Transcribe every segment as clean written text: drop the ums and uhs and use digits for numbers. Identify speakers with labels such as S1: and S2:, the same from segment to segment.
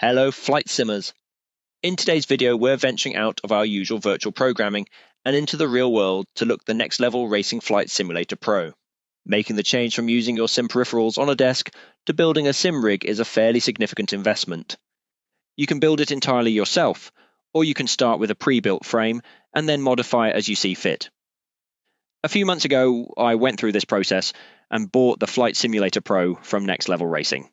S1: Hello flight simmers. In today's video we're venturing out of our usual virtual programming and into the real world to look the next level racing flight simulator pro. Making the change from using your sim peripherals on a desk to building a sim rig is a fairly significant investment. You can build it entirely yourself, or you can start with a pre-built frame and then modify it as you see fit. A few months ago I went through this process and bought the Flight Simulator Pro from Next Level Racing.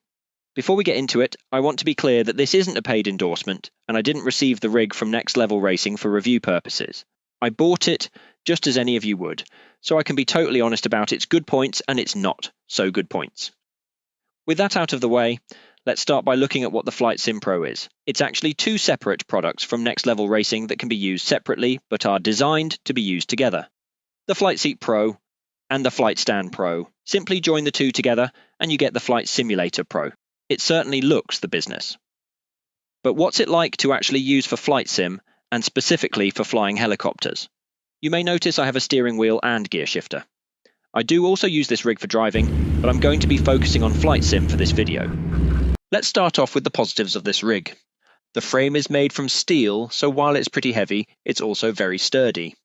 S1: Before we get into it, I want to be clear that this isn't a paid endorsement, and I didn't receive the rig from Next Level Racing for review purposes. I bought it just as any of you would, so I can be totally honest about its good points and its not so good points. With that out of the way, let's start by looking at what the Flight Sim Pro is. It's actually two separate products from Next Level Racing that can be used separately but are designed to be used together. The Flight Seat Pro and the Flight Stand Pro. Simply join the two together and you get the Flight Simulator Pro. It certainly looks the business. But what's it like to actually use for flight sim, and specifically for flying helicopters? You may notice I have a steering wheel and gear shifter. I do also use this rig for driving, but I'm going to be focusing on flight sim for this video. Let's start off with the positives of this rig. The frame is made from steel, so while it's pretty heavy, it's also very sturdy.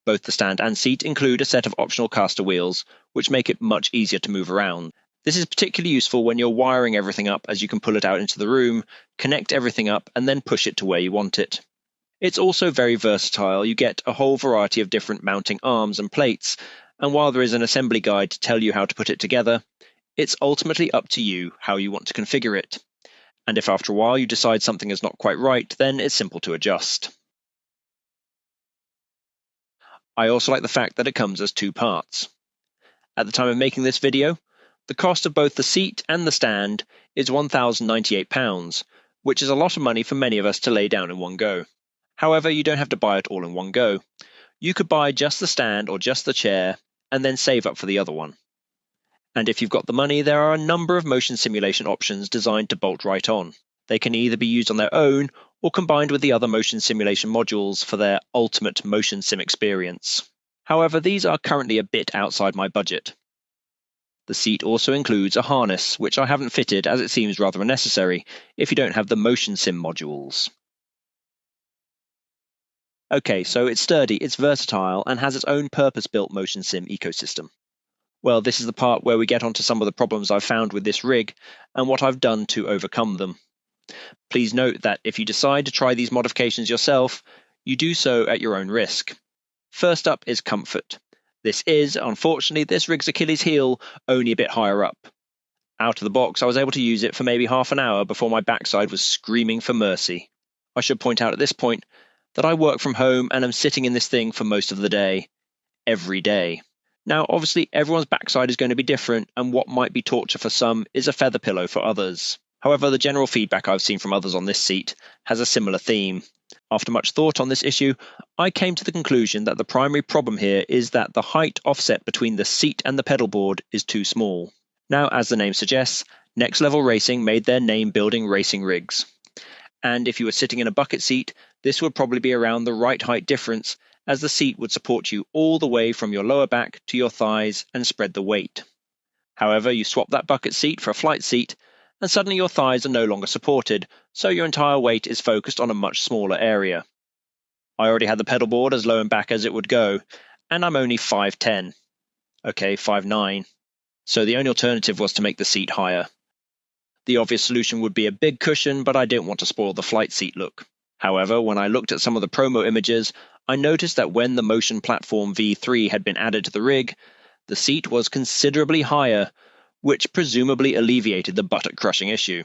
S1: Both the stand and seat include a set of optional caster wheels, which make it much easier to move around. This is particularly useful when you're wiring everything up, as you can pull it out into the room, connect everything up, and then push it to where you want it. It's also very versatile. You get a whole variety of different mounting arms and plates, and while there is an assembly guide to tell you how to put it together, it's ultimately up to you how you want to configure it. And if after a while you decide something is not quite right, then it's simple to adjust. I also like the fact that it comes as two parts. At the time of making this video, the cost of both the seat and the stand is £1,098, which is a lot of money for many of us to lay down in one go. However, you don't have to buy it all in one go. You could buy just the stand or just the chair, and then save up for the other one. And if you've got the money, there are a number of motion simulation options designed to bolt right on. They can either be used on their own, or combined with the other motion simulation modules for their ultimate motion sim experience. However, these are currently a bit outside my budget. The seat also includes a harness, which I haven't fitted as it seems rather unnecessary if you don't have the motion sim modules. Okay, so it's sturdy, it's versatile, and has its own purpose-built motion sim ecosystem. Well, this is the part where we get onto some of the problems I've found with this rig and what I've done to overcome them. Please note that if you decide to try these modifications yourself, you do so at your own risk. First up is comfort. This is, unfortunately, this rig's Achilles heel, only a bit higher up. Out of the box, I was able to use it for maybe half an hour before my backside was screaming for mercy. I should point out at this point that I work from home and am sitting in this thing for most of the day. Every day. Now, obviously, everyone's backside is going to be different, and what might be torture for some is a feather pillow for others. However, the general feedback I've seen from others on this seat has a similar theme. After much thought on this issue, I came to the conclusion that the primary problem here is that the height offset between the seat and the pedal board is too small. Now, as the name suggests, Next Level Racing made their name building racing rigs. And if you were sitting in a bucket seat, this would probably be around the right height difference, as the seat would support you all the way from your lower back to your thighs and spread the weight. However, you swap that bucket seat for a flight seat, and suddenly your thighs are no longer supported, so your entire weight is focused on a much smaller area. I already had the pedal board as low and back as it would go, and I'm only 5'10". Okay, 5'9". So the only alternative was to make the seat higher. The obvious solution would be a big cushion, but I didn't want to spoil the flight seat look. However, when I looked at some of the promo images, I noticed that when the Motion Platform V3 had been added to the rig, the seat was considerably higher, which presumably alleviated the buttock-crushing issue.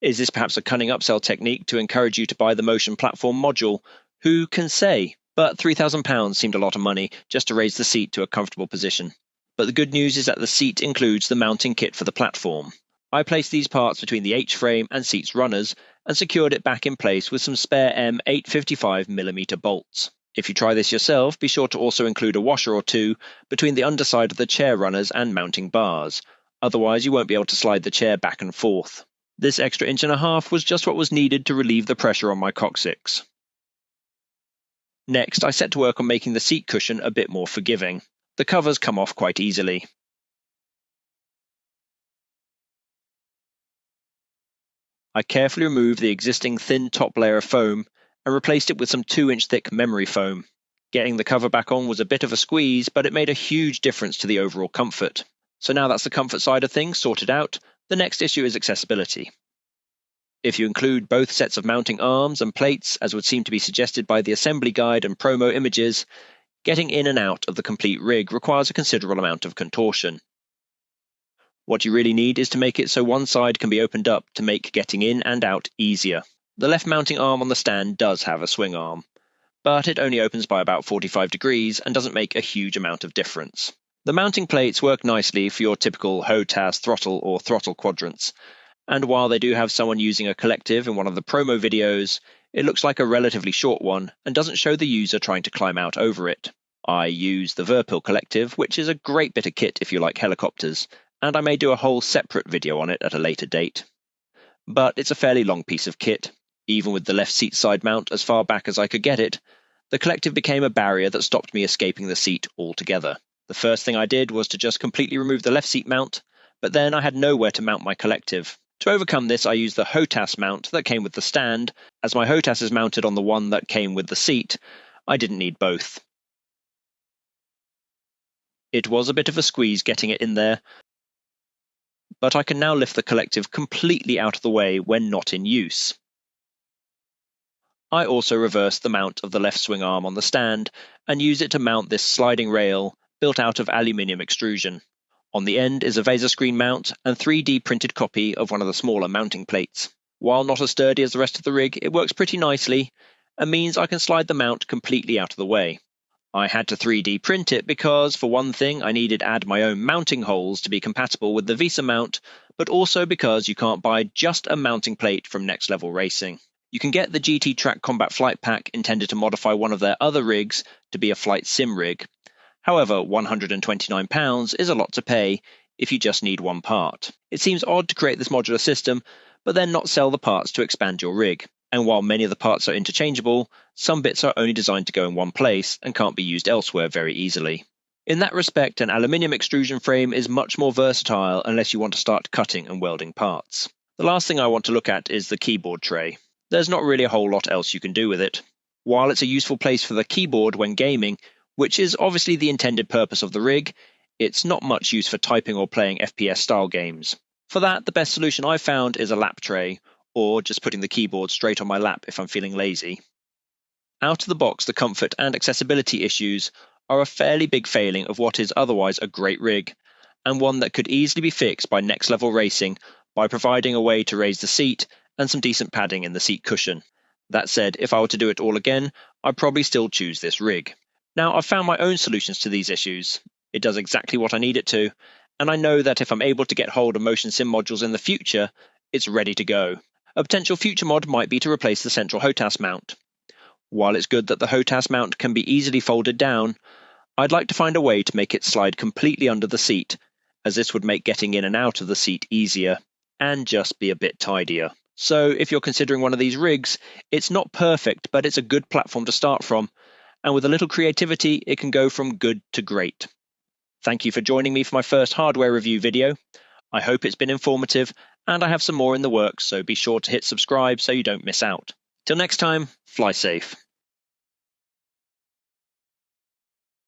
S1: Is this perhaps a cunning upsell technique to encourage you to buy the Motion Platform module? Who can say? But £3,000 seemed a lot of money just to raise the seat to a comfortable position. But the good news is that the seat includes the mounting kit for the platform. I placed these parts between the H-frame and seat's runners and secured it back in place with some spare M855mm bolts. If you try this yourself, be sure to also include a washer or two between the underside of the chair runners and mounting bars. Otherwise, you won't be able to slide the chair back and forth. This extra 1.5 inches was just what was needed to relieve the pressure on my coccyx. Next, I set to work on making the seat cushion a bit more forgiving. The covers come off quite easily. I carefully removed the existing thin top layer of foam and replaced it with some 2-inch thick memory foam. Getting the cover back on was a bit of a squeeze, but it made a huge difference to the overall comfort. So now that's the comfort side of things sorted out, the next issue is accessibility. If you include both sets of mounting arms and plates, as would seem to be suggested by the assembly guide and promo images, getting in and out of the complete rig requires a considerable amount of contortion. What you really need is to make it so one side can be opened up to make getting in and out easier. The left mounting arm on the stand does have a swing arm, but it only opens by about 45 degrees and doesn't make a huge amount of difference. The mounting plates work nicely for your typical HOTAS throttle or throttle quadrants, and while they do have someone using a collective in one of the promo videos, it looks like a relatively short one and doesn't show the user trying to climb out over it. I use the Verpil collective, which is a great bit of kit if you like helicopters, and I may do a whole separate video on it at a later date. But it's a fairly long piece of kit. Even with the left seat side mount as far back as I could get it, the collective became a barrier that stopped me escaping the seat altogether. The first thing I did was to just completely remove the left seat mount, but then I had nowhere to mount my collective. To overcome this, I used the HOTAS mount that came with the stand. As my HOTAS is mounted on the one that came with the seat, I didn't need both. It was a bit of a squeeze getting it in there, but I can now lift the collective completely out of the way when not in use. I also reversed the mount of the left swing arm on the stand and used it to mount this sliding rail built out of aluminium extrusion. On the end is a VESA screen mount and 3D printed copy of one of the smaller mounting plates. While not as sturdy as the rest of the rig, it works pretty nicely and means I can slide the mount completely out of the way. I had to 3D print it because, for one thing, I needed to add my own mounting holes to be compatible with the VESA mount, but also because you can't buy just a mounting plate from Next Level Racing. You can get the GT Track Combat Flight Pack intended to modify one of their other rigs to be a flight sim rig. However, £129 is a lot to pay if you just need one part. It seems odd to create this modular system, but then not sell the parts to expand your rig. And while many of the parts are interchangeable, some bits are only designed to go in one place and can't be used elsewhere very easily. In that respect, an aluminium extrusion frame is much more versatile unless you want to start cutting and welding parts. The last thing I want to look at is the keyboard tray. There's not really a whole lot else you can do with it. While it's a useful place for the keyboard when gaming, which is obviously the intended purpose of the rig, it's not much use for typing or playing FPS-style games. For that, the best solution I've found is a lap tray, or just putting the keyboard straight on my lap if I'm feeling lazy. Out of the box, the comfort and accessibility issues are a fairly big failing of what is otherwise a great rig, and one that could easily be fixed by Next Level Racing by providing a way to raise the seat and some decent padding in the seat cushion. That said, if I were to do it all again, I'd probably still choose this rig. Now, I've found my own solutions to these issues. It does exactly what I need it to, and I know that if I'm able to get hold of motion sim modules in the future, it's ready to go. A potential future mod might be to replace the central HOTAS mount. While it's good that the HOTAS mount can be easily folded down, I'd like to find a way to make it slide completely under the seat, as this would make getting in and out of the seat easier, and just be a bit tidier. So if you're considering one of these rigs, it's not perfect, but it's a good platform to start from, and with a little creativity, it can go from good to great. Thank you for joining me for my first hardware review video. I hope it's been informative, and I have some more in the works, so be sure to hit subscribe so you don't miss out. Till next time, fly safe.